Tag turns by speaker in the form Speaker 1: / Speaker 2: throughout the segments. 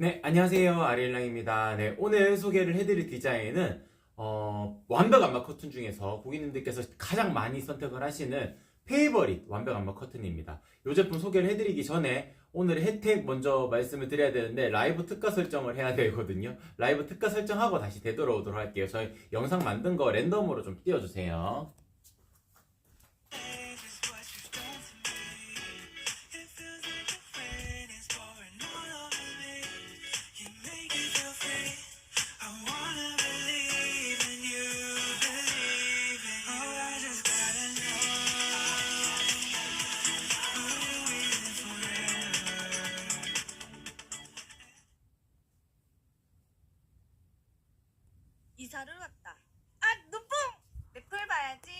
Speaker 1: 네, 안녕하세요. 아리엘랑입니다. 네, 오늘 소개를 해드릴 디자인은 완벽 암막 커튼 중에서 고객님들께서 가장 많이 선택을 하시는 페이버릿 완벽 암막 커튼입니다. 이 제품 소개를 해드리기 전에 오늘의 혜택 먼저 말씀을 드려야 되는데 라이브 특가 설정을 해야 되거든요. 라이브 특가 설정하고 다시 되돌아오도록 할게요. 저희 영상 만든 거 랜덤으로 좀 띄워주세요.
Speaker 2: 이사를 왔다. 아, 눈뽕! 넷플 봐야지.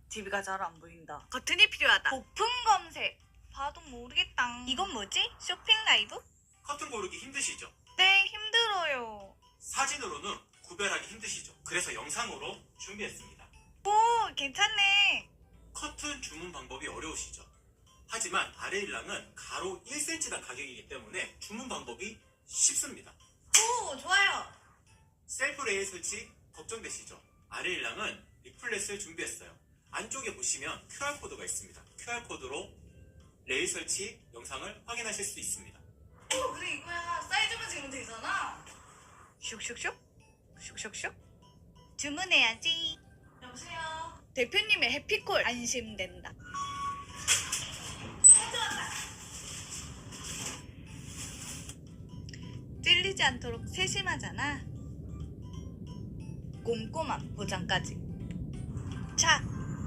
Speaker 2: TV가 잘 안 보인다. 버튼이 필요하다. 고품 검색. 봐도 모르겠다. 이건 뭐지? 쇼핑 라이브?
Speaker 1: 커튼 고르기 힘드시죠?
Speaker 2: 네, 힘들어요.
Speaker 1: 사진으로는 구별하기 힘드시죠? 그래서 영상으로 준비했습니다.
Speaker 2: 오, 괜찮네.
Speaker 1: 커튼 주문 방법이 어려우시죠? 하지만 아레일랑은 가로 1cm당 가격이기 때문에 주문 방법이 쉽습니다.
Speaker 2: 오, 좋아요.
Speaker 1: 셀프 레일 설치 걱정되시죠? 아레일랑은 리플렛을 준비했어요. 안쪽에 보시면 QR코드가 있습니다. QR코드로 레일 설치 영상을 확인하실 수 있습니다.
Speaker 2: 오, 그래 이거야. 사이즈만 지면 되잖아. 슉슉슉? 슉슉슉? 주문해야지. 여보세요? 대표님의 해피콜 안심된다. 가져왔다. 찔리지 않도록 세심하잖아. 꼼꼼한 보장까지.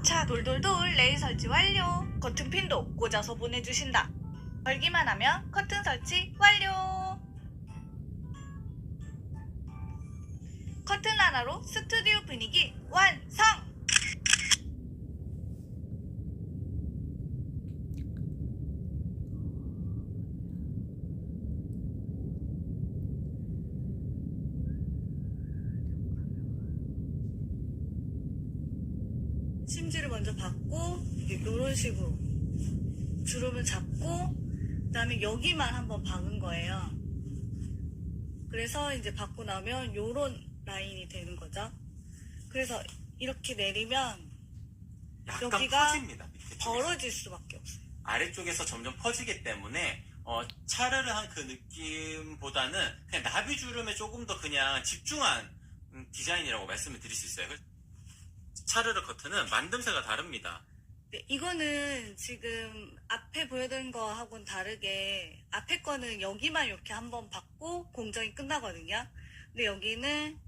Speaker 2: 차 돌돌돌 레일 설치 완료. 커튼 핀도 꽂아서 보내주신다. 걸기만 하면 커튼 설치 완료. 커튼 하나로 스튜디오 분위기 완성. 심지를 먼저 받고 이런 식으로 주름을 잡고 그다음에 여기만 한번 박은 거예요. 그래서 이제 받고 나면 요런 라인이 되는 거죠. 그래서 이렇게 내리면
Speaker 1: 약간
Speaker 2: 여기가
Speaker 1: 퍼집니다. 밑에 쪽에서.
Speaker 2: 벌어질 수밖에 없어요.
Speaker 1: 아래쪽에서 점점 퍼지기 때문에 차르르한 그 느낌보다는 그냥 나비주름에 조금 더 그냥 집중한 디자인이라고 말씀을 드릴 수 있어요. 차르르 커튼은 만듦새가 다릅니다.
Speaker 2: 네, 이거는 지금 앞에 보여드린 거하고는 다르게 앞에 거는 여기만 이렇게 한번 받고 공정이 끝나거든요. 근데 여기는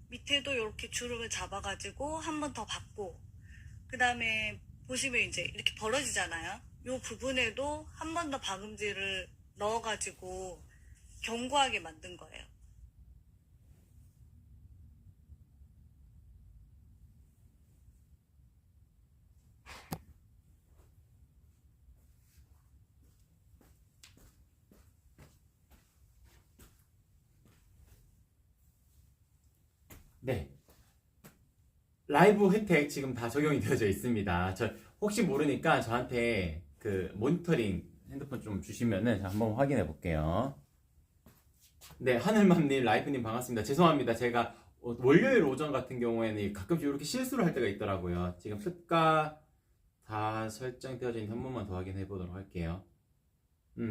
Speaker 2: 밑에도 이렇게 주름을 잡아가지고 한 번 더 받고 그 다음에 보시면 이제 이렇게 벌어지잖아요. 이 부분에도 한 번 더 박음질을 넣어가지고 견고하게 만든 거예요.
Speaker 1: 네. 라이브 혜택 지금 다 적용이 되어져 있습니다. 혹시 모르니까 저한테 그 모니터링 핸드폰 좀 주시면은 한번 확인해 볼게요. 네, 하늘맘님, 라이프님 반갑습니다. 죄송합니다. 제가 월요일 오전 같은 경우에는 가끔씩 이렇게 실수를 할 때가 있더라고요. 지금 특가 다 설정되어져 있는데 한 번만 더 확인해 보도록 할게요.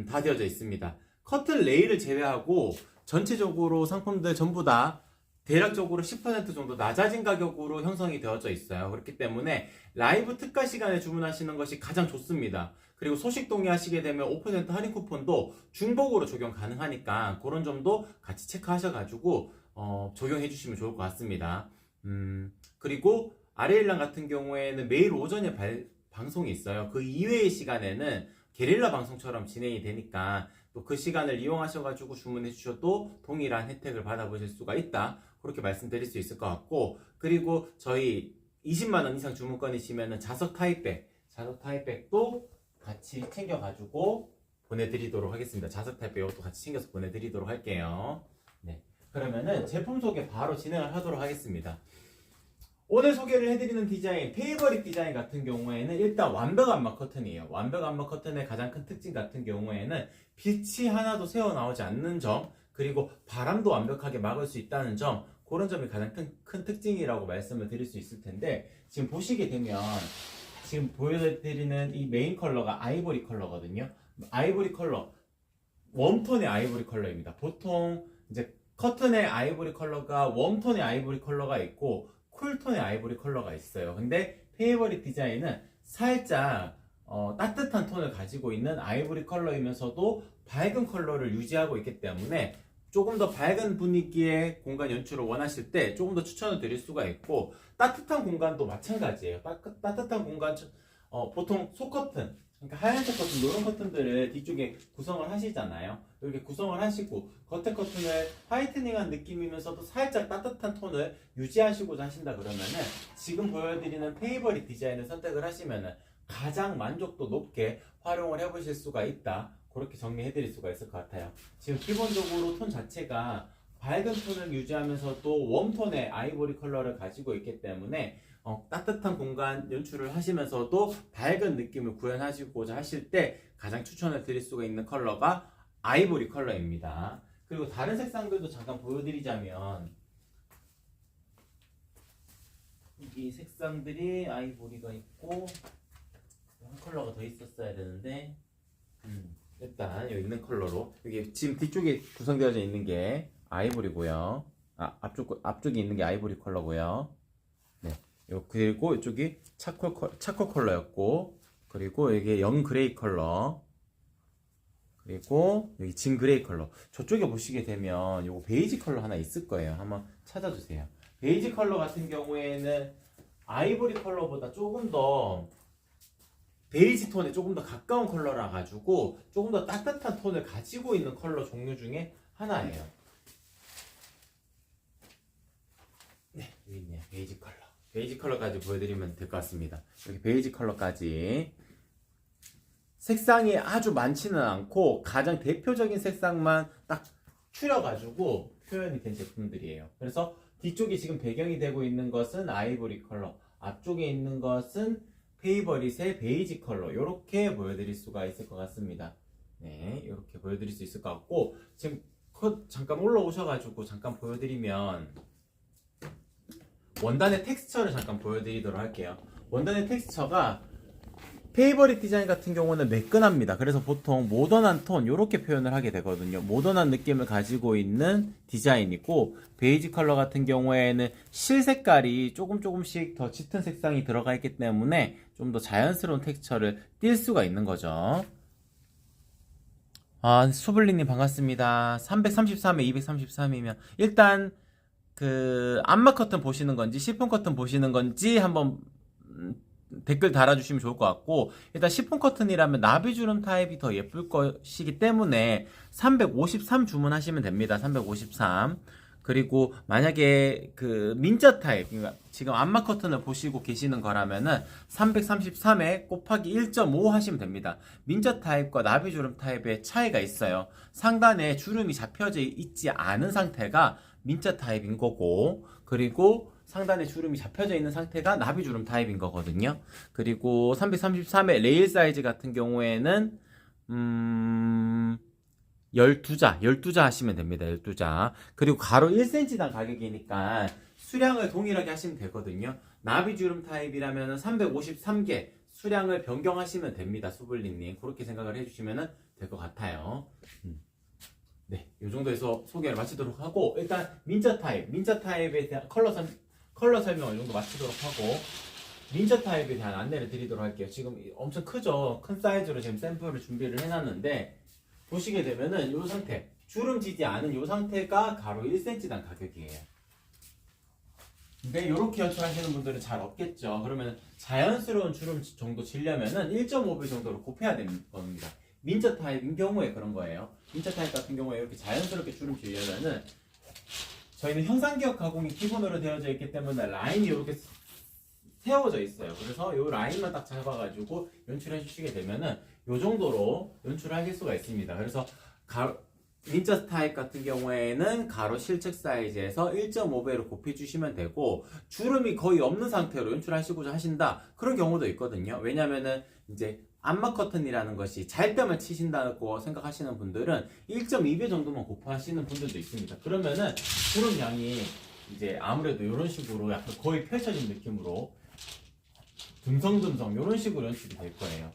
Speaker 1: 다 되어져 있습니다. 커튼 레일을 제외하고 전체적으로 상품들 전부 다 대략적으로 10% 정도 낮아진 가격으로 형성이 되어져 있어요. 그렇기 때문에 라이브 특가 시간에 주문하시는 것이 가장 좋습니다. 그리고 소식 동의하시게 되면 5% 할인 쿠폰도 중복으로 적용 가능하니까 그런 점도 같이 체크하셔가지고 적용해 주시면 좋을 것 같습니다. 그리고 아레일랑 같은 경우에는 매일 오전에 방송이 있어요. 그 이외의 시간에는 게릴라 방송처럼 진행이 되니까 또 그 시간을 이용하셔가지고 주문해 주셔도 동일한 혜택을 받아보실 수가 있다. 그렇게 말씀드릴 수 있을 것 같고, 그리고 저희 20만원 이상 주문권이시면 자석 타입백도 같이 챙겨가지고 보내드리도록 하겠습니다. 자석 타입백 이것도 같이 챙겨서 보내드리도록 할게요. 네, 그러면은 제품 소개 바로 진행을 하도록 하겠습니다. 오늘 소개를 해드리는 디자인, 페이버릿 디자인 같은 경우에는 일단 완벽 암막 커튼이에요. 완벽 암막 커튼의 가장 큰 특징 같은 경우에는 빛이 하나도 새어나오지 않는 점, 그리고 바람도 완벽하게 막을 수 있다는 점, 그런 점이 가장 큰 특징이라고 말씀을 드릴 수 있을 텐데, 지금 보시게 되면 지금 보여드리는 이 메인 컬러가 아이보리 컬러거든요. 아이보리 컬러, 웜톤의 아이보리 컬러입니다. 보통 이제 커튼의 아이보리 컬러가 웜톤의 아이보리 컬러가 있고 쿨톤의 아이보리 컬러가 있어요. 근데 페이버릿 디자인은 살짝 따뜻한 톤을 가지고 있는 아이보리 컬러이면서도 밝은 컬러를 유지하고 있기 때문에 조금 더 밝은 분위기의 공간 연출을 원하실 때 조금 더 추천을 드릴 수가 있고, 따뜻한 공간도 마찬가지예요. 따뜻한 공간, 보통 속커튼, 그러니까 하얀색 커튼, 노란 커튼들을 뒤쪽에 구성을 하시잖아요. 이렇게 구성을 하시고 겉에 커튼을 화이트닝한 느낌이면서도 살짝 따뜻한 톤을 유지하시고자 하신다 그러면은 지금 보여드리는 페이버릿 디자인을 선택을 하시면은 가장 만족도 높게 활용을 해보실 수가 있다. 그렇게 정리해드릴 수가 있을 것 같아요. 지금 기본적으로 톤 자체가 밝은 톤을 유지하면서도 웜톤의 아이보리 컬러를 가지고 있기 때문에 따뜻한 공간 연출을 하시면서도 밝은 느낌을 구현하시고자 하실 때 가장 추천을 드릴 수가 있는 컬러가 아이보리 컬러입니다. 그리고 다른 색상들도 잠깐 보여드리자면, 이 색상들이 아이보리가 있고 한 컬러가 더 있었어야 되는데, 일단 여기 있는 컬러로, 여기 지금 뒤쪽에 구성되어져 있는 게 아이보리고요. 앞쪽에 있는 게 아이보리 컬러고요. 네. 그리고 이쪽이 차콜 컬러였고, 그리고 여기 영 그레이 컬러, 그리고 여기 진 그레이 컬러. 저쪽에 보시게 되면 요거 베이지 컬러 하나 있을 거예요. 한번 찾아주세요. 베이지 컬러 같은 경우에는 아이보리 컬러보다 조금 더 베이지 톤에 조금 더 가까운 컬러라 가지고 조금 더 따뜻한 톤을 가지고 있는 컬러 종류 중에 하나예요. 네, 여기 있네요. 베이지 컬러. 베이지 컬러까지 보여드리면 될 것 같습니다. 여기 베이지 컬러까지. 색상이 아주 많지는 않고 가장 대표적인 색상만 딱 추려가지고 표현이 된 제품들이에요. 그래서 뒤쪽에 지금 배경이 되고 있는 것은 아이보리 컬러, 앞쪽에 있는 것은 페이버릿의 베이지 컬러, 이렇게 보여드릴 수가 있을 것 같습니다. 네, 이렇게 보여드릴 수 있을 것 같고, 지금 잠깐 올라오셔가지고 잠깐 보여드리면 원단의 텍스처를 잠깐 보여드리도록 할게요. 원단의 텍스처가 페이버릿 디자인 같은 경우는 매끈합니다. 그래서 보통 모던한 톤 이렇게 표현을 하게 되거든요. 모던한 느낌을 가지고 있는 디자인이고, 베이지 컬러 같은 경우에는 실 색깔이 조금씩 더 짙은 색상이 들어가 있기 때문에 좀 더 자연스러운 텍스처를 띌 수가 있는 거죠. 수블리님 반갑습니다. 333에 233이면 일단 그 암막 커튼 보시는 건지 시폰 커튼 보시는 건지 한번 댓글 달아주시면 좋을 것 같고, 일단 시폰 커튼이라면 나비주름 타입이 더 예쁠 것이기 때문에 353 주문하시면 됩니다. 353. 그리고 만약에 그 민자 타입, 그러니까 지금 암막 커튼을 보시고 계시는 거라면은 333에 곱하기 1.5 하시면 됩니다. 민자 타입과 나비주름 타입의 차이가 있어요. 상단에 주름이 잡혀져 있지 않은 상태가 민자 타입인 거고, 그리고 상단에 주름이 잡혀져 있는 상태가 나비주름 타입인 거거든요. 그리고 333의 레일 사이즈 같은 경우에는 12자 하시면 됩니다. 12자. 그리고 가로 1cm당 가격이니까 수량을 동일하게 하시면 되거든요. 나비주름 타입이라면 353개 수량을 변경하시면 됩니다. 수블리님. 그렇게 생각을 해주시면 될 것 같아요. 네, 이 정도에서 소개를 마치도록 하고, 일단 민자 타입에 대한 컬러 설명을 이 정도 마치도록 하고, 민자 타입에 대한 안내를 드리도록 할게요. 지금 엄청 크죠? 큰 사이즈로 지금 샘플을 준비를 해놨는데, 보시게 되면은 이 상태, 주름 지지 않은 이 상태가 가로 1cm당 가격이에요. 근데 이렇게 연출하시는 분들은 잘 없겠죠. 그러면 자연스러운 주름 정도 지려면은 1.5배 정도로 곱해야 되는 겁니다. 민자 타입인 경우에 그런 거예요. 민자 타입 같은 경우에 이렇게 자연스럽게 주름 지려면은 저희는 형상기억 가공이 기본으로 되어져 있기 때문에 라인이 이렇게 세워져 있어요. 그래서 이 라인만 딱 잡아가지고 연출해 주시게 되면은 이 정도로 연출하실 수가 있습니다. 그래서 민자 타입 같은 경우에는 가로 실측 사이즈에서 1.5배로 곱해주시면 되고, 주름이 거의 없는 상태로 연출하시고자 하신다, 그런 경우도 있거든요. 왜냐면은 이제 암막 커튼이라는 것이 잘 때만 치신다고 생각하시는 분들은 1.2배 정도만 곱하시는 분들도 있습니다. 그러면은 그런 양이 이제 아무래도 이런 식으로 약간 거의 펼쳐진 느낌으로 듬성듬성 이런 식으로 연출이 될 거예요.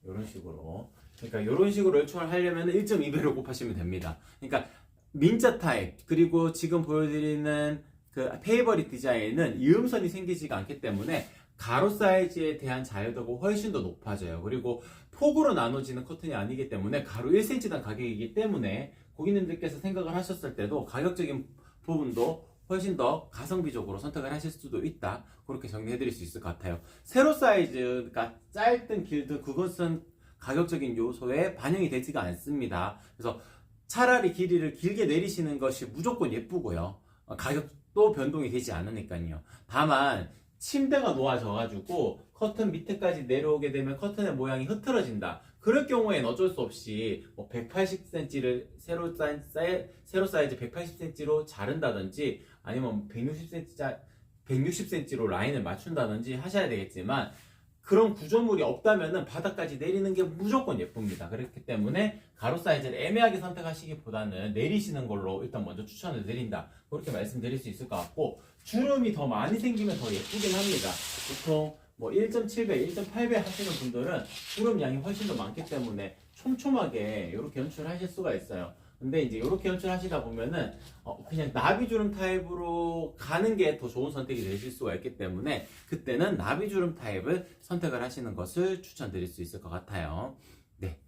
Speaker 1: 이런 식으로. 그러니까 이런 식으로 연출을 하려면 1.2배로 곱하시면 됩니다. 그러니까 민자 타입 그리고 지금 보여드리는 그 페이버릿 디자인은 이음선이 생기지가 않기 때문에 가로 사이즈에 대한 자유도가 훨씬 더 높아져요. 그리고 폭으로 나눠지는 커튼이 아니기 때문에 가로 1cm당 가격이기 때문에 고객님들께서 생각을 하셨을 때도 가격적인 부분도 훨씬 더 가성비적으로 선택을 하실 수도 있다. 그렇게 정리해 드릴 수 있을 것 같아요. 세로 사이즈가 짧든 길든 그것은 가격적인 요소에 반영이 되지가 않습니다. 그래서 차라리 길이를 길게 내리시는 것이 무조건 예쁘고요. 가격도 변동이 되지 않으니까요. 다만 침대가 놓아져가지고 커튼 밑에까지 내려오게 되면 커튼의 모양이 흐트러진다. 그럴 경우에는 어쩔 수 없이 뭐 180cm를 세로 사이즈 180cm로 자른다든지 아니면 160cm로 라인을 맞춘다든지 하셔야 되겠지만 그런 구조물이 없다면은 바닥까지 내리는 게 무조건 예쁩니다. 그렇기 때문에 가로 사이즈를 애매하게 선택하시기보다는 내리시는 걸로 일단 먼저 추천을 드린다. 그렇게 말씀드릴 수 있을 것 같고 주름이 더 많이 생기면 더 예쁘긴 합니다. 보통 뭐 1.7배, 1.8배 하시는 분들은 주름 양이 훨씬 더 많기 때문에 촘촘하게 이렇게 연출하실 수가 있어요. 근데 이제 이렇게 연출하시다 보면은 그냥 나비주름 타입으로 가는 게 더 좋은 선택이 되실 수가 있기 때문에 그때는 나비주름 타입을 선택을 하시는 것을 추천드릴 수 있을 것 같아요. 네,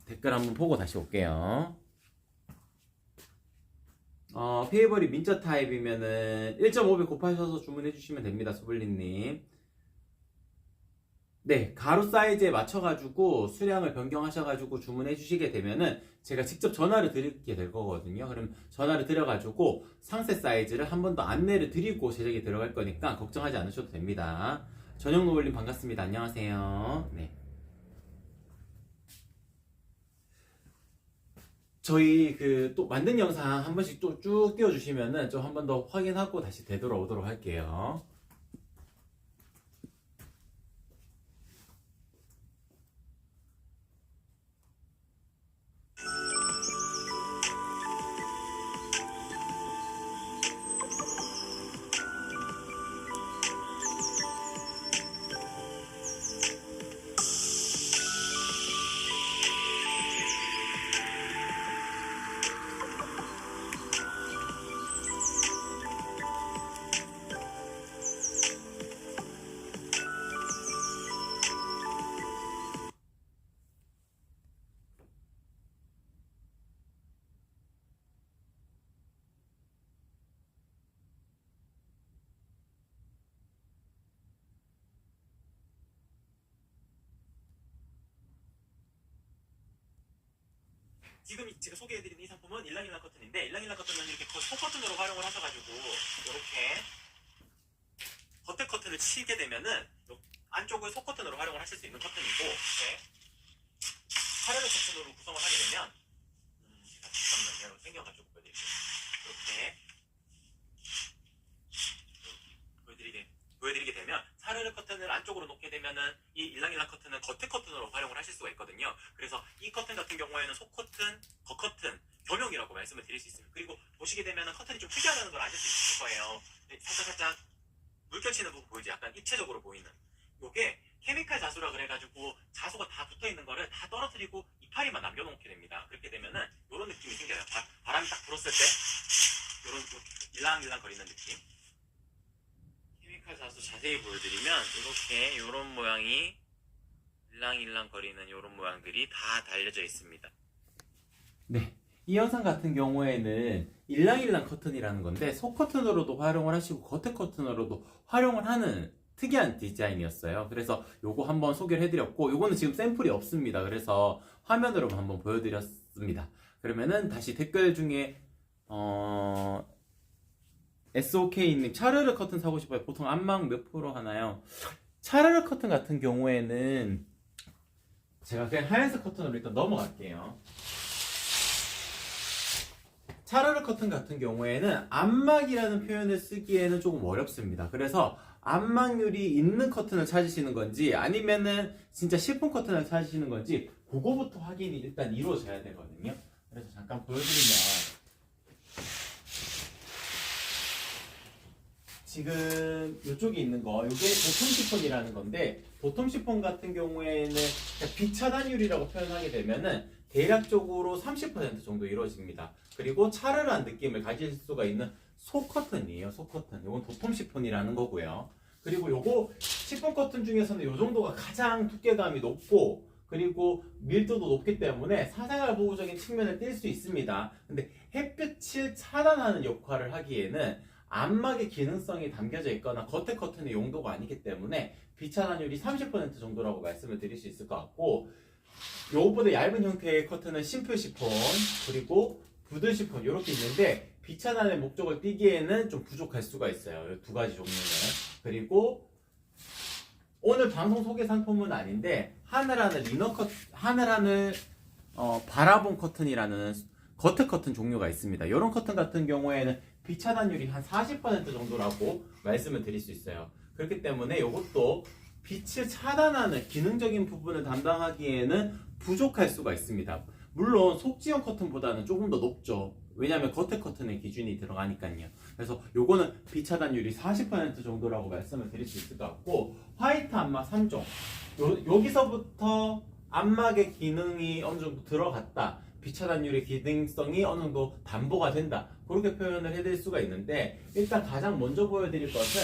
Speaker 1: 댓글 한번 보고 다시 올게요. 페이버릿 민저 타입이면은 1.5배 곱하셔서 주문해 주시면 됩니다. 소블리님. 네, 가로 사이즈에 맞춰가지고 수량을 변경하셔가지고 주문해 주시게 되면은 제가 직접 전화를 드리게 될 거거든요. 그럼 전화를 드려가지고 상세 사이즈를 한 번 더 안내를 드리고 제작이 들어갈 거니까 걱정하지 않으셔도 됩니다. 전영노블님 반갑습니다. 안녕하세요. 네. 저희 그 또 만든 영상 한 번씩 또 쭉 띄워주시면은 좀 한 번 더 확인하고 다시 되돌아오도록 할게요. 지금 제가 소개해드리는 이 상품은 일랑일랑 커튼인데 일랑일랑 커튼은 이렇게 소커튼으로 활용을 하셔가지고 이렇게 겉에 커튼을 치게 되면은 안쪽을 소커튼으로 활용을 하실 수 있는 커튼이고 이렇게 파레르 커튼으로 구성을 하게 되면 제가 잠깐만요 생겨가지고 보여드리게 되면 사르르 커튼을 안쪽으로 놓게 되면은 이 일랑일랑 커튼은 겉에 커튼으로 활용을 하실 수가 있거든요. 그래서 이 커튼 같은 경우에는 속커튼, 겉커튼 겸용이라고 말씀을 드릴 수 있습니다. 그리고 보시게 되면은 커튼이 좀 특이하다는 걸 아실 수 있을 거예요. 살짝 물결치는 부분 보이죠? 약간 입체적으로 보이는. 요게 케미칼 자수라 그래가지고 자수가 다 붙어있는 거를 다 떨어뜨리고 이파리만 남겨놓게 됩니다. 그렇게 되면은 요런 느낌이 생겨요. 바람이 딱 불었을 때 요런 일랑일랑 거리는 느낌. 케미칼 자수 자세히 보여드리면 이렇게 요런 모양이 일랑일랑 거리는 요런 모양들이 다 달려져 있습니다. 네, 이 영상 같은 경우에는 일랑일랑 커튼이라는 건데 속 커튼으로도 활용을 하시고 겉에 커튼으로도 활용을 하는 특이한 디자인이었어요. 그래서 요거 한번 소개를 해드렸고 요거는 지금 샘플이 없습니다. 그래서 화면으로만 한번 보여드렸습니다. 그러면은 다시 댓글 중에 SOK님 차르르 커튼 사고 싶어요. 보통 안막 몇 프로 하나요? 차르르 커튼 같은 경우에는 제가 그냥 하얀색 커튼으로 일단 넘어갈게요. 차르르 커튼 같은 경우에는 안막이라는 표현을 쓰기에는 조금 어렵습니다. 그래서 안막률이 있는 커튼을 찾으시는 건지 아니면은 진짜 시폰 커튼을 찾으시는 건지 그거부터 확인이 일단 이루어져야 되거든요. 그래서 잠깐 보여드리면 지금 이쪽에 있는 거 이게 도톰 시폰이라는 건데 도톰 시폰 같은 경우에는 비차단율이라고 표현하게 되면은 대략적으로 30% 정도 이루어집니다. 그리고 차르르한 느낌을 가질 수가 있는 소 커튼이에요. 소 커튼. 이건 도톰 시폰이라는 거고요. 그리고 요거 시폰 커튼 중에서는 요 정도가 가장 두께감이 높고 그리고 밀도도 높기 때문에 사생활 보호적인 측면을 띌 수 있습니다. 근데 햇빛을 차단하는 역할을 하기에는 안막의 기능성이 담겨져 있거나 겉에 커튼의 용도가 아니기 때문에 비차단율이 30% 정도라고 말씀을 드릴 수 있을 것 같고 요거보다 얇은 형태의 커튼은 심플 시폰 그리고 부들 시폰 이렇게 있는데 비차단의 목적을 띠기에는 좀 부족할 수가 있어요. 이 두 가지 종류는. 그리고 오늘 방송 소개 상품은 아닌데 하늘하늘 바라본 커튼이라는 겉에 커튼 종류가 있습니다. 이런 커튼 같은 경우에는 비차단율이 한 40% 정도라고 말씀을 드릴 수 있어요. 그렇기 때문에 이것도 빛을 차단하는 기능적인 부분을 담당하기에는 부족할 수가 있습니다. 물론 속지형 커튼보다는 조금 더 높죠. 왜냐하면 겉에 커튼의 기준이 들어가니까요. 그래서 요거는 비차단율이 40% 정도라고 말씀을 드릴 수 있을 것 같고 화이트 안막 3종 여기서부터 안막의 기능이 어느 정도 들어갔다. 비차단율의 기능성이 어느 정도 담보가 된다. 그렇게 표현을 해드릴 수가 있는데 일단 가장 먼저 보여드릴 것은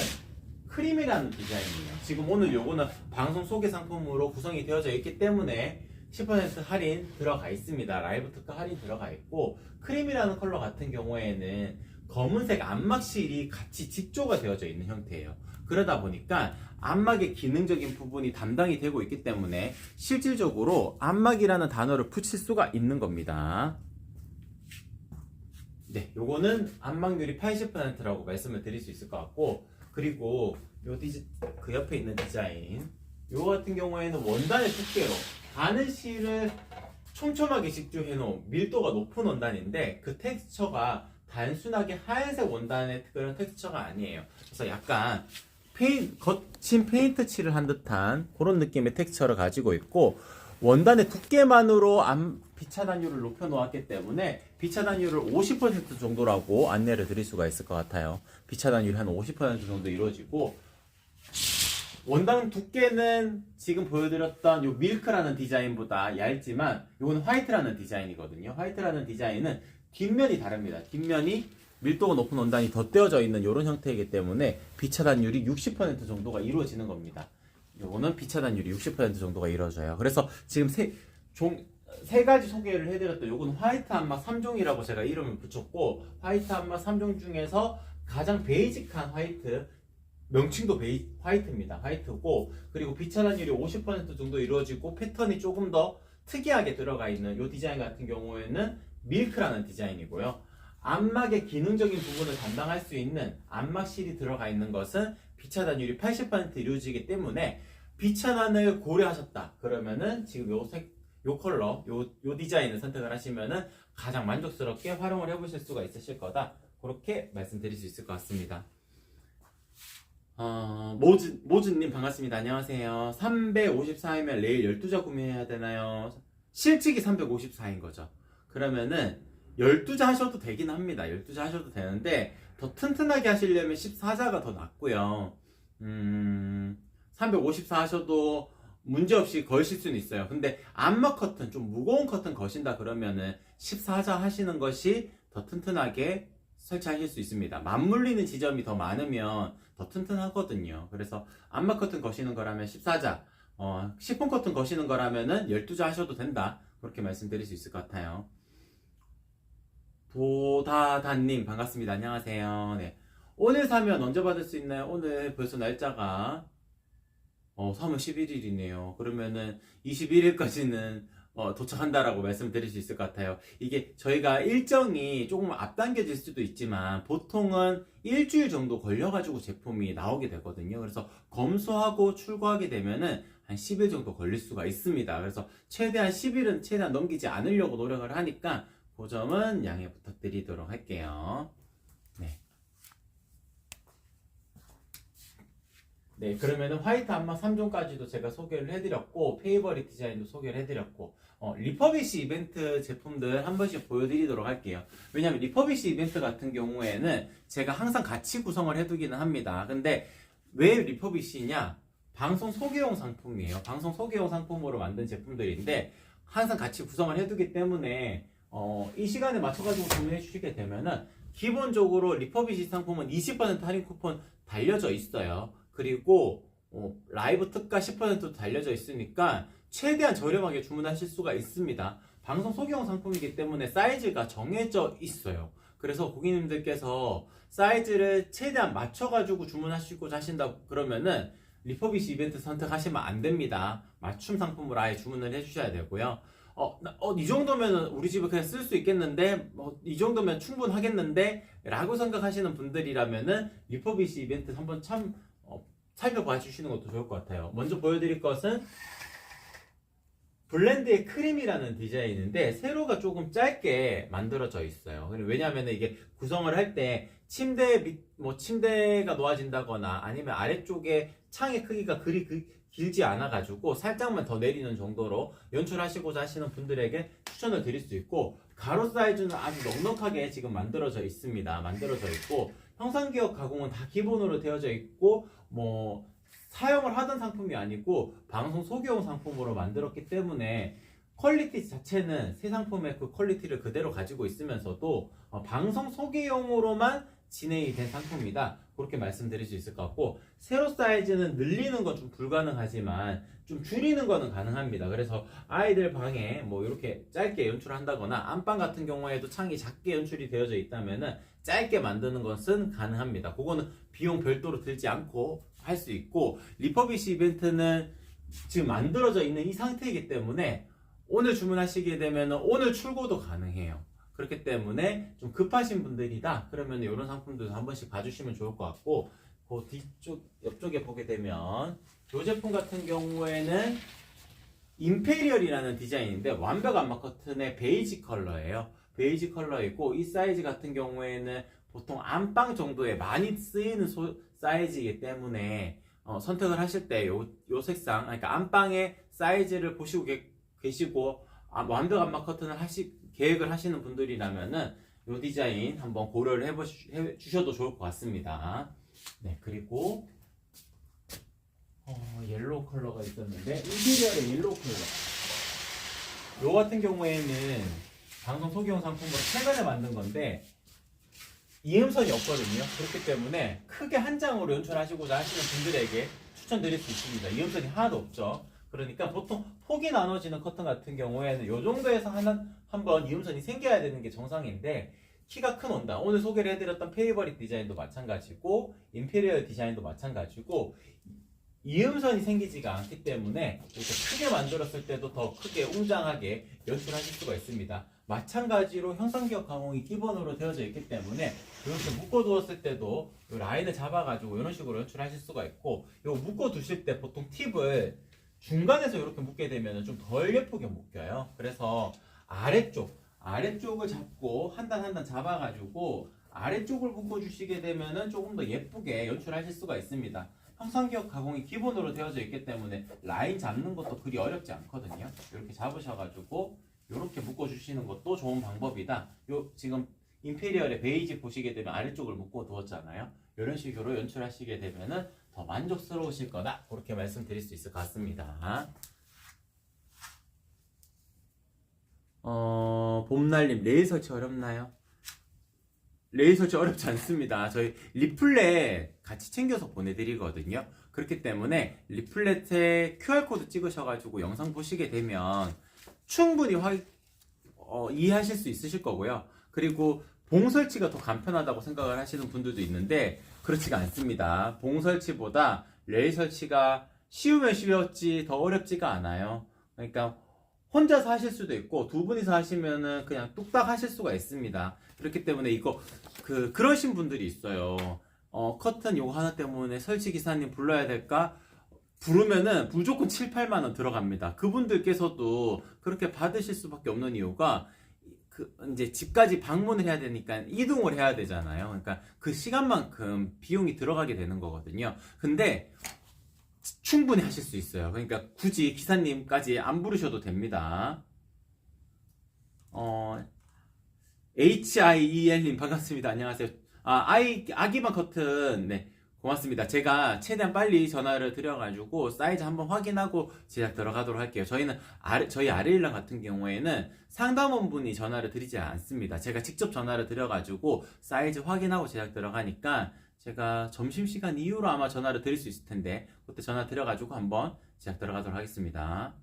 Speaker 1: 크림이라는 디자인이에요. 지금 오늘 요거는 방송 소개 상품으로 구성이 되어져 있기 때문에 10% 할인 들어가 있습니다. 라이브 특가 할인 들어가 있고 크림이라는 컬러 같은 경우에는 검은색 안막실이 같이 직조가 되어져 있는 형태예요. 그러다 보니까 안막의 기능적인 부분이 담당이 되고 있기 때문에 실질적으로 안막이라는 단어를 붙일 수가 있는 겁니다. 네, 요거는 안막률이 80%라고 말씀을 드릴 수 있을 것 같고 그리고 그 옆에 있는 디자인 요 같은 경우에는 원단의 두께로 바느실을 촘촘하게 직조해 놓은 밀도가 높은 원단인데 그 텍스처가 단순하게 하얀색 원단의 그런 텍스처가 아니에요. 그래서 약간 거친 페인트 칠을 한 듯한 그런 느낌의 텍스처를 가지고 있고 원단의 두께만으로 비차단율을 높여 놓았기 때문에 비차단율을 50% 정도라고 안내를 드릴 수가 있을 것 같아요. 비차단율이 한 50% 정도 이루어지고 원단 두께는 지금 보여드렸던 요 밀크라는 디자인보다 얇지만 요거는 화이트라는 디자인이거든요. 화이트라는 디자인은 뒷면이 다릅니다. 뒷면이 밀도가 높은 원단이 덧대어져 있는 이런 형태이기 때문에 비차단율이 60% 정도가 이루어지는 겁니다. 요거는 비차단율이 60% 정도가 이루어져요. 그래서 지금 세 가지 소개를 해드렸던 요거는 화이트 안막 3종이라고 제가 이름을 붙였고 화이트 안막 3종 중에서 가장 베이직한 화이트 명칭도 화이트입니다. 화이트고 그리고 비차단율이 50% 정도 이루어지고 패턴이 조금 더 특이하게 들어가 있는 이 디자인 같은 경우에는 밀크라는 디자인이고요. 안막의 기능적인 부분을 담당할 수 있는 안막실이 들어가 있는 것은 비차단율이 80% 이루어지기 때문에 비차단을 고려하셨다. 그러면은 지금 요 컬러, 요 디자인을 선택을 하시면은 가장 만족스럽게 활용을 해보실 수가 있으실 거다. 그렇게 말씀드릴 수 있을 것 같습니다. 모즈님 반갑습니다. 안녕하세요. 354이면 레일 12자 구매해야 되나요? 실직이 354인 거죠. 그러면은 12자 하셔도 되긴 합니다. 12자 하셔도 되는데 더 튼튼하게 하시려면 14자가 더 낫고요. 354 하셔도 문제없이 거실 수는 있어요. 근데 안막 커튼, 좀 무거운 커튼 거신다 그러면은 14자 하시는 것이 더 튼튼하게 설치하실 수 있습니다. 맞물리는 지점이 더 많으면 더 튼튼하거든요. 그래서 안막 커튼 거시는 거라면 14자, 시폰 커튼 거시는 거라면은 12자 하셔도 된다. 그렇게 말씀드릴 수 있을 것 같아요. 도다다님 반갑습니다. 안녕하세요. 네. 오늘 사면 언제 받을 수 있나요? 오늘 벌써 날짜가 3월 11일이네요. 그러면은 21일까지는 도착한다라고 말씀드릴 수 있을 것 같아요. 이게 저희가 일정이 조금 앞당겨질 수도 있지만 보통은 일주일 정도 걸려가지고 제품이 나오게 되거든요. 그래서 검수하고 출고하게 되면은 한 10일 정도 걸릴 수가 있습니다. 그래서 최대한 10일은 최대한 넘기지 않으려고 노력을 하니까 그 점은 양해 부탁드리도록 할게요. 네. 네, 그러면은 화이트 안마 3종까지도 제가 소개를 해드렸고, 페이버릿 디자인도 소개를 해드렸고, 리퍼비시 이벤트 제품들 한 번씩 보여드리도록 할게요. 왜냐면 리퍼비시 이벤트 같은 경우에는 제가 항상 같이 구성을 해두기는 합니다. 근데 왜 리퍼비시냐? 방송 소개용 상품이에요. 방송 소개용 상품으로 만든 제품들인데, 항상 같이 구성을 해두기 때문에, 이 시간에 맞춰가지고 주문해 주시게 되면은, 기본적으로 리퍼비시 상품은 20% 할인 쿠폰 달려져 있어요. 그리고 라이브 특가 10%도 달려져 있으니까 최대한 저렴하게 주문하실 수가 있습니다. 방송 소개용 상품이기 때문에 사이즈가 정해져 있어요. 그래서 고객님들께서 사이즈를 최대한 맞춰가지고 주문하시고자 하신다 그러면은 리퍼비시 이벤트 선택하시면 안 됩니다. 맞춤 상품으로 아예 주문을 해주셔야 되고요. 이 정도면 우리 집에 그냥 쓸 수 있겠는데, 이 정도면 충분하겠는데, 라고 생각하시는 분들이라면은, 리퍼비시 이벤트 한번 살펴봐 주시는 것도 좋을 것 같아요. 먼저 보여드릴 것은, 블렌드의 크림이라는 디자인인데, 세로가 조금 짧게 만들어져 있어요. 왜냐하면 이게 구성을 할 때, 침대가 놓아진다거나, 아니면 아래쪽에 창의 크기가 그리 길지 않아가지고 살짝만 더 내리는 정도로 연출하시고자 하시는 분들에게 추천을 드릴 수 있고, 가로 사이즈는 아주 넉넉하게 지금 만들어져 있습니다. 만들어져 있고, 형상기억 가공은 다 기본으로 되어져 있고, 사용을 하던 상품이 아니고 방송 소개용 상품으로 만들었기 때문에 퀄리티 자체는 새 상품의 그 퀄리티를 그대로 가지고 있으면서도 방송 소개용으로만 진행이 된 상품이다, 그렇게 말씀드릴 수 있을 것 같고, 세로 사이즈는 늘리는 건 좀 불가능하지만 좀 줄이는 거는 가능합니다. 그래서 아이들 방에 이렇게 짧게 연출한다거나, 안방 같은 경우에도 창이 작게 연출이 되어져 있다면은 짧게 만드는 것은 가능합니다. 그거는 비용 별도로 들지 않고 할 수 있고, 리퍼비시 이벤트는 지금 만들어져 있는 이 상태이기 때문에 오늘 주문하시게 되면 오늘 출고도 가능해요. 그렇기 때문에 좀 급하신 분들이다 그러면 이런 상품도 한 번씩 봐주시면 좋을 것 같고, 그 옆쪽에 보게 되면 이 제품 같은 경우에는 임페리얼이라는 디자인인데, 완벽 안마 커튼의 베이지 컬러예요. 베이지 컬러이고, 이 사이즈 같은 경우에는 보통 안방 정도에 많이 쓰이는 사이즈이기 때문에 선택을 하실 때 요 색상, 그러니까 안방의 사이즈를 보시고 계시고 완벽 안마 커튼을 계획을 하시는 분들이라면은 요 디자인 한번 고려를 해주셔도 좋을 것 같습니다. 네, 그리고 옐로우 컬러가 있었는데, 인테리어의 옐로우 컬러, 요 같은 경우에는 방송 소개용 상품으로 최근에 만든 건데 이음선이 없거든요. 그렇기 때문에 크게 한 장으로 연출하시고자 하시는 분들에게 추천드릴 수 있습니다. 이음선이 하나도 없죠. 그러니까 보통 폭이 나눠지는 커튼 같은 경우에는 이 정도에서 한번 이음선이 생겨야 되는 게 정상인데, 키가 큰 원단, 오늘 소개를 해드렸던 페이버릿 디자인도 마찬가지고 임페리얼 디자인도 마찬가지고 이음선이 생기지가 않기 때문에 이렇게 크게 만들었을 때도 더 크게 웅장하게 연출하실 수가 있습니다. 마찬가지로 형상기억 가공이 기본으로 되어져 있기 때문에 이렇게 묶어두었을 때도 이 라인을 잡아가지고 이런 식으로 연출하실 수가 있고, 이거 묶어두실 때 보통 팁을 중간에서 이렇게 묶게 되면 좀 덜 예쁘게 묶여요. 그래서 아래쪽을 잡고 한 단 한 단 잡아가지고 아래쪽을 묶어주시게 되면은 조금 더 예쁘게 연출하실 수가 있습니다. 형상기억 가공이 기본으로 되어져 있기 때문에 라인 잡는 것도 그리 어렵지 않거든요. 이렇게 잡으셔가지고 이렇게 묶어주시는 것도 좋은 방법이다. 지금 임페리얼의 베이지 보시게 되면 아래쪽을 묶어 두었잖아요. 이런 식으로 연출하시게 되면은 더 만족스러우실 거다, 그렇게 말씀드릴 수 있을 것 같습니다. 봄날님, 레일 설치 어렵나요? 레일 설치 어렵지 않습니다. 저희 리플렛 같이 챙겨서 보내드리거든요. 그렇기 때문에 리플렛에 QR코드 찍으셔가지고 영상 보시게 되면 충분히 이해하실 수 있으실 거고요. 그리고 봉 설치가 더 간편하다고 생각을 하시는 분들도 있는데 그렇지가 않습니다. 봉 설치보다 레일 설치가 쉬우면 쉬웠지 더 어렵지가 않아요. 그러니까 혼자서 하실 수도 있고 두 분이서 하시면은 그냥 뚝딱 하실 수가 있습니다. 그렇기 때문에 그러신 분들이 있어요. 커튼 요거 하나 때문에 설치 기사님 불러야 될까? 부르면은 무조건 7, 8만 원 들어갑니다. 그분들께서도 그렇게 받으실 수밖에 없는 이유가 이제 집까지 방문을 해야 되니까 이동을 해야 되잖아요. 그러니까 그 시간만큼 비용이 들어가게 되는 거거든요. 근데 충분히 하실 수 있어요. 그러니까 굳이 기사님까지 안 부르셔도 됩니다. HIEL님 반갑습니다. 안녕하세요. 아기방 커튼, 네, 고맙습니다. 제가 최대한 빨리 전화를 드려가지고 사이즈 한번 확인하고 제작 들어가도록 할게요. 저희 아르일랑 같은 경우에는 상담원분이 전화를 드리지 않습니다. 제가 직접 전화를 드려가지고 사이즈 확인하고 제작 들어가니까 제가 점심시간 이후로 아마 전화를 드릴 수 있을 텐데 그때 전화 드려가지고 한번 제작 들어가도록 하겠습니다.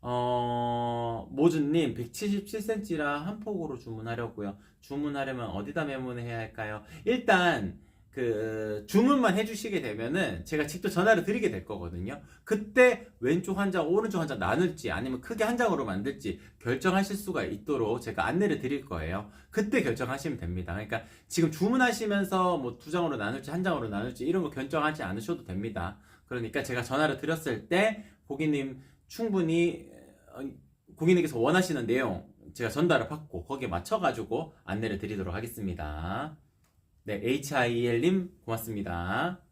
Speaker 1: 모준님 177cm라 한 폭으로 주문하려고요. 주문하려면 어디다 메모해야 할까요? 일단 주문만 해주시게 되면은 제가 직접 전화를 드리게 될 거거든요. 그때 왼쪽 한 장, 오른쪽 한 장 나눌지 아니면 크게 한 장으로 만들지 결정하실 수가 있도록 제가 안내를 드릴 거예요. 그때 결정하시면 됩니다. 그러니까 지금 주문하시면서 뭐 두 장으로 나눌지 한 장으로 나눌지 이런 거 결정하지 않으셔도 됩니다. 그러니까 제가 전화를 드렸을 때 고객님 충분히 고객님께서 원하시는 내용 제가 전달을 받고 거기에 맞춰가지고 안내를 드리도록 하겠습니다. 네, HIEL님 고맙습니다.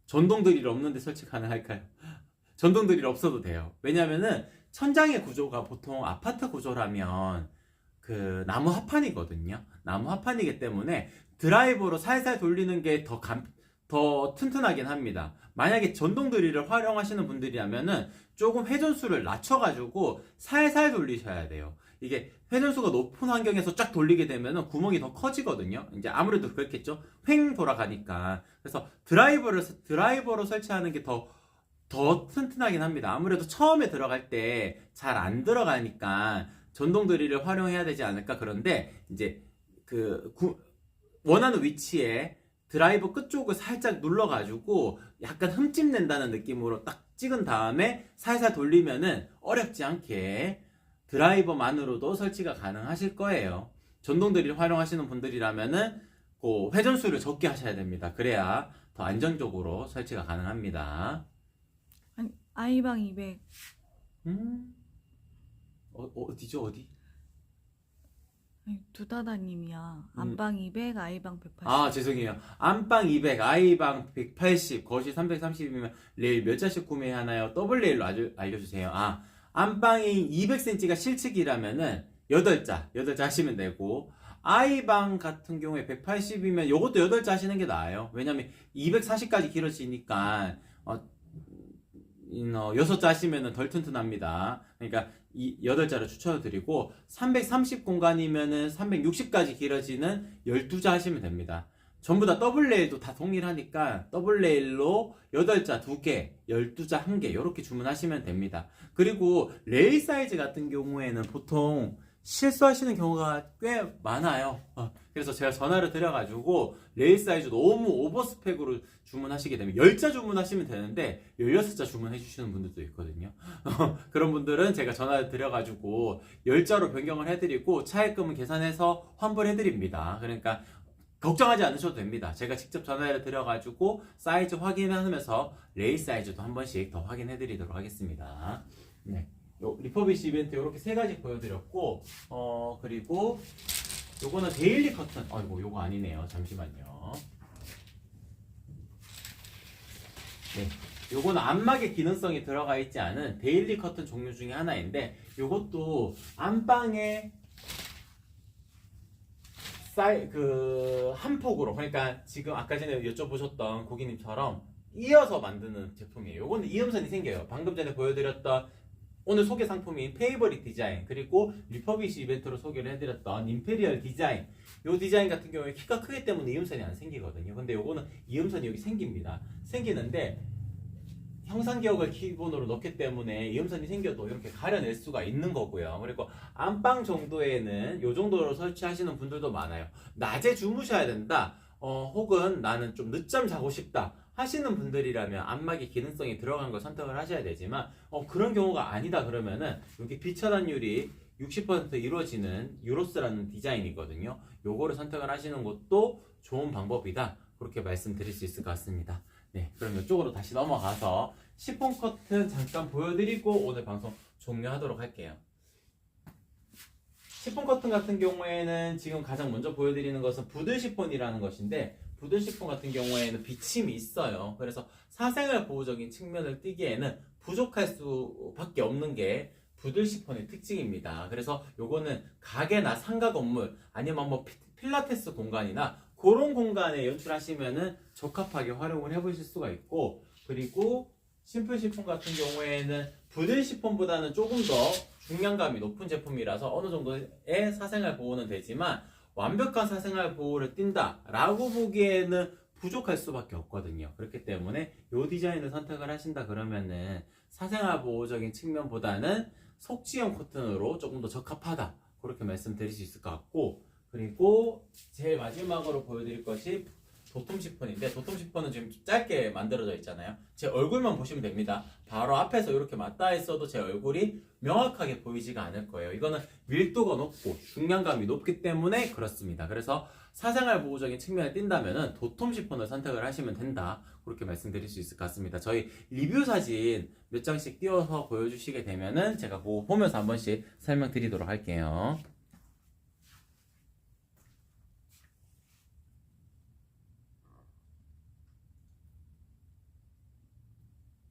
Speaker 1: 전동 드릴 없는데 설치 가능할까요? 전동 드릴 없어도 돼요. 왜냐면은 천장의 구조가 보통 아파트 구조라면 나무 합판이거든요. 나무 합판이기 때문에 드라이버로 살살 돌리는 게 더 튼튼하긴 합니다. 만약에 전동 드릴을 활용하시는 분들이라면은 조금 회전수를 낮춰가지고 살살 돌리셔야 돼요. 이게 회전수가 높은 환경에서 쫙 돌리게 되면은 구멍이 더 커지거든요. 이제 아무래도 그렇겠죠. 횡 돌아가니까. 그래서 드라이버로 설치하는 게 더 튼튼하긴 합니다. 아무래도 처음에 들어갈 때 잘 안 들어가니까 전동 드릴을 활용해야 되지 않을까. 그런데 이제 원하는 위치에 드라이버 끝쪽을 살짝 눌러가지고 약간 흠집 낸다는 느낌으로 딱 찍은 다음에 살살 돌리면은 어렵지 않게 드라이버만으로도 설치가 가능하실 거예요. 전동 드릴 활용하시는 분들이라면은 회전수를 적게 하셔야 됩니다. 그래야 더 안정적으로 설치가 가능합니다.
Speaker 3: 아니, 아이방 200.
Speaker 1: 어디죠? 어디?
Speaker 3: 아니, 두다다님이야. 안방 200, 아이방 180.
Speaker 1: 죄송해요. 안방 200, 아이방 180, 거실 330이면 레일 몇 자씩 구매하나요? 더블 레일로 알려주세요. 안방이 200cm가 실측이라면은 8자 하시면 되고, 아이방 같은 경우에 180이면 요것도 8자 하시는 게 나아요. 왜냐면 240까지 길어지니까 6자 하시면 덜 튼튼합니다. 그러니까 8자를 추천을 드리고 330 공간이면은 360까지 길어지는 12자 하시면 됩니다. 전부 다 더블 레일도 다 동일하니까 더블 레일로 8자 2개, 12자 1개 이렇게 주문하시면 됩니다. 그리고 레일 사이즈 같은 경우에는 보통 실수하시는 경우가 꽤 많아요. 그래서 제가 전화를 드려가지고 레일 사이즈 너무 오버스펙으로 주문하시게 되면 10자 주문하시면 되는데 16자 주문해 주시는 분들도 있거든요. 그런 분들은 제가 전화를 드려가지고 10자로 변경을 해드리고 차액금은 계산해서 환불해 드립니다. 그러니까 걱정하지 않으셔도 됩니다. 제가 직접 전화를 드려가지고 사이즈 확인하면서 레일 사이즈도 한 번씩 더 확인해 드리도록 하겠습니다. 네. 리퍼비시 이벤트 이렇게 3가지 보여드렸고, 그리고 요거는 데일리 커튼. 요거 아니네요. 잠시만요. 네. 요거는 안막의 기능성이 들어가 있지 않은 데일리 커튼 종류 중에 하나인데, 요것도 안방에 한 폭으로, 그러니까 지금 아까 전에 여쭤보셨던 고객님처럼 이어서 만드는 제품이에요. 요거는 이음선이 생겨요. 방금 전에 보여드렸던 오늘 소개 상품인 페이버릿 디자인, 그리고 리퍼비시 이벤트로 소개를 해드렸던 임페리얼 디자인, 요 디자인 같은 경우에 키가 크기 때문에 이음선이 안 생기거든요. 근데 요거는 이음선이 여기 생깁니다. 생기는데 형상 기억을 기본으로 넣기 때문에 이음선이 생겨도 이렇게 가려낼 수가 있는 거고요. 그리고 안방 정도에는 요 정도로 설치하시는 분들도 많아요. 낮에 주무셔야 된다, 혹은 나는 좀 늦잠 자고 싶다 하시는 분들이라면 안막의 기능성이 들어간 걸 선택을 하셔야 되지만, 그런 경우가 아니다 그러면은 여기 비차단율이 60% 이루어지는 유로스라는 디자인이거든요. 요거를 선택을 하시는 것도 좋은 방법이다, 그렇게 말씀드릴 수 있을 것 같습니다. 네, 그럼 이쪽으로 다시 넘어가서 시폰 커튼 잠깐 보여드리고 오늘 방송 종료하도록 할게요. 시폰 커튼 같은 경우에는 지금 가장 먼저 보여드리는 것은 부들 시폰이라는 것인데, 부들 시폰 같은 경우에는 비침이 있어요. 그래서 사생활 보호적인 측면을 띠기에는 부족할 수밖에 없는 게 부들 시폰의 특징입니다. 그래서 요거는 가게나 상가 건물 아니면 뭐 필라테스 공간이나 그런 공간에 연출하시면은 적합하게 활용을 해보실 수가 있고, 그리고 심플 시폰 같은 경우에는 부들 시폰보다는 조금 더 중량감이 높은 제품이라서 어느 정도의 사생활 보호는 되지만 완벽한 사생활 보호를 띈다 라고 보기에는 부족할 수밖에 없거든요. 그렇기 때문에 이 디자인을 선택을 하신다 그러면은 사생활 보호적인 측면보다는 속지형 코튼으로 조금 더 적합하다, 그렇게 말씀드릴 수 있을 것 같고, 그리고 제일 마지막으로 보여드릴 것이 도톰 시폰인데, 도톰 시폰은 지금 짧게 만들어져 있잖아요. 제 얼굴만 보시면 됩니다. 바로 앞에서 이렇게 맞닿아 있어도 제 얼굴이 명확하게 보이지가 않을 거예요. 이거는 밀도가 높고 중량감이 높기 때문에 그렇습니다. 그래서 사생활 보호적인 측면에 띈다면은 도톰 시폰을 선택을 하시면 된다, 그렇게 말씀드릴 수 있을 것 같습니다. 저희 리뷰 사진 몇 장씩 띄워서 보여주시게 되면은 제가 그거 보면서 한 번씩 설명드리도록 할게요.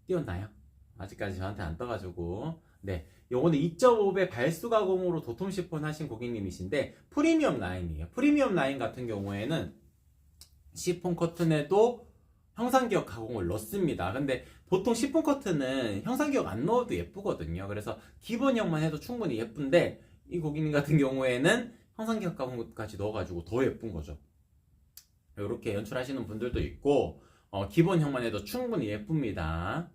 Speaker 1: 띄웠나요? 아직까지 저한테 안 떠가지고. 네, 요거는 2.5배 발수 가공으로 도톰 시폰 하신 고객님이신데 프리미엄 라인이에요. 프리미엄 라인 같은 경우에는 시폰 커튼에도 형상기역 가공을 넣습니다. 근데 보통 시폰 커튼은 형상기역 안 넣어도 예쁘거든요. 그래서 기본형만 해도 충분히 예쁜데 이 고객님 같은 경우에는 형상기역 가공까지 넣어가지고 더 예쁜 거죠. 이렇게 연출하시는 분들도 있고, 기본형만 해도 충분히 예쁩니다.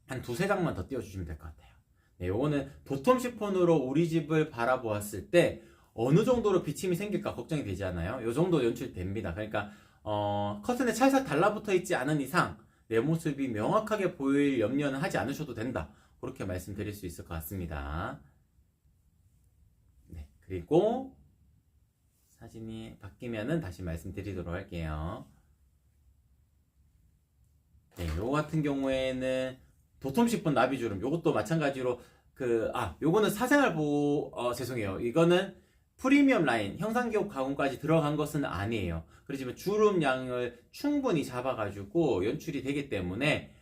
Speaker 1: 한 두세 장만 더 띄워주시면 될 것 같아요. 네, 요거는 도톰 시폰으로 우리 집을 바라보았을 때 어느 정도로 비침이 생길까 걱정이 되지 않아요? 요 정도 연출됩니다. 그러니까 커튼에 찰싹 달라붙어 있지 않은 이상 내 모습이 명확하게 보일 염려는 하지 않으셔도 된다, 그렇게 말씀드릴 수 있을 것 같습니다. 네, 그리고 사진이 바뀌면은 다시 말씀드리도록 할게요. 네, 요거 같은 경우에는 도톰 시폰 나비주름, 요것도 마찬가지로 요거는 사생활 보호, 죄송해요. 이거는 프리미엄 라인, 형상기록 가공까지 들어간 것은 아니에요. 그렇지만 주름 양을 충분히 잡아가지고 연출이 되기 때문에,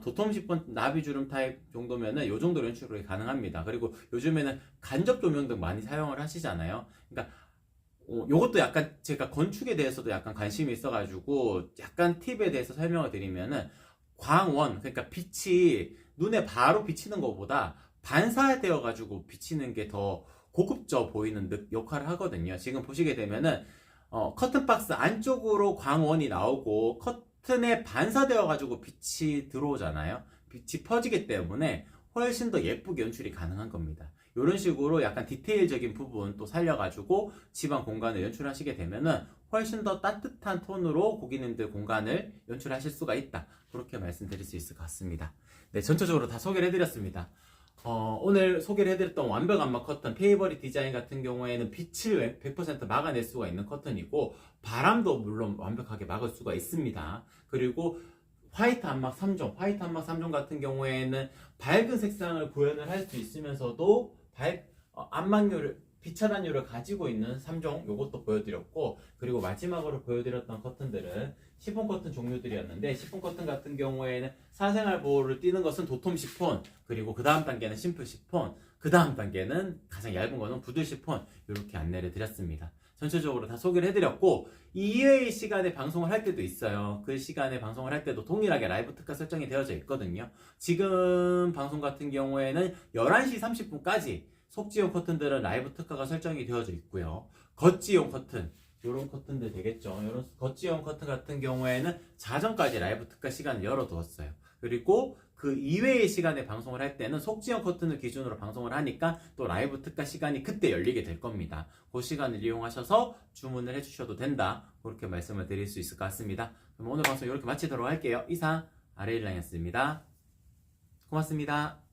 Speaker 1: 도톰 시폰 나비주름 타입 정도면은 요 정도 연출이 가능합니다. 그리고 요즘에는 간접 조명 등 많이 사용을 하시잖아요. 그러니까 요것도 약간 제가 건축에 대해서도 약간 관심이 있어가지고 약간 팁에 대해서 설명을 드리면은, 광원, 그러니까 빛이 눈에 바로 비치는 것보다 반사되어 가지고 비치는 게 더 고급져 보이는 역할을 하거든요. 지금 보시게 되면은 커튼 박스 안쪽으로 광원이 나오고 커튼에 반사되어 가지고 빛이 들어오잖아요. 빛이 퍼지기 때문에 훨씬 더 예쁘게 연출이 가능한 겁니다. 이런 식으로 약간 디테일적인 부분 또 살려가지고 집안 공간을 연출하시게 되면은 훨씬 더 따뜻한 톤으로 고객님들 공간을 연출하실 수가 있다, 그렇게 말씀드릴 수 있을 것 같습니다. 네, 전체적으로 다 소개를 해드렸습니다. 오늘 소개를 해드렸던 완벽 안마 커튼 페이버릿 디자인 같은 경우에는 빛을 100% 막아낼 수가 있는 커튼이고, 바람도 물론 완벽하게 막을 수가 있습니다. 그리고 화이트 안막 3종, 화이트 안막 3종 같은 경우에는 밝은 색상을 구현을 할 수 있으면서도 안막률을, 빛 차단율을 가지고 있는 3종, 요것도 보여드렸고, 그리고 마지막으로 보여드렸던 커튼들은 시폰 커튼 종류들이었는데, 시폰 커튼 같은 경우에는 사생활 보호를 띠는 것은 도톰 시폰, 그리고 그 다음 단계는 심플 시폰, 그 다음 단계는 가장 얇은 거는 부들 시폰, 이렇게 안내를 드렸습니다. 전체적으로 다 소개를 해드렸고, 이외의 시간에 방송을 할 때도 있어요. 그 시간에 방송을 할 때도 동일하게 라이브 특가 설정이 되어져 있거든요. 지금 방송 같은 경우에는 11시 30분까지 속지용 커튼들은 라이브 특가가 설정이 되어져 있고요. 겉지용 커튼, 요런 커튼들 되겠죠. 요런 겉지용 커튼 같은 경우에는 자정까지 라이브 특가 시간을 열어두었어요. 그리고 그 이외의 시간에 방송을 할 때는 속지형 커튼을 기준으로 방송을 하니까 또 라이브 특가 시간이 그때 열리게 될 겁니다. 그 시간을 이용하셔서 주문을 해주셔도 된다, 그렇게 말씀을 드릴 수 있을 것 같습니다. 그럼 오늘 방송 이렇게 마치도록 할게요. 이상 아레일랑이었습니다. 고맙습니다.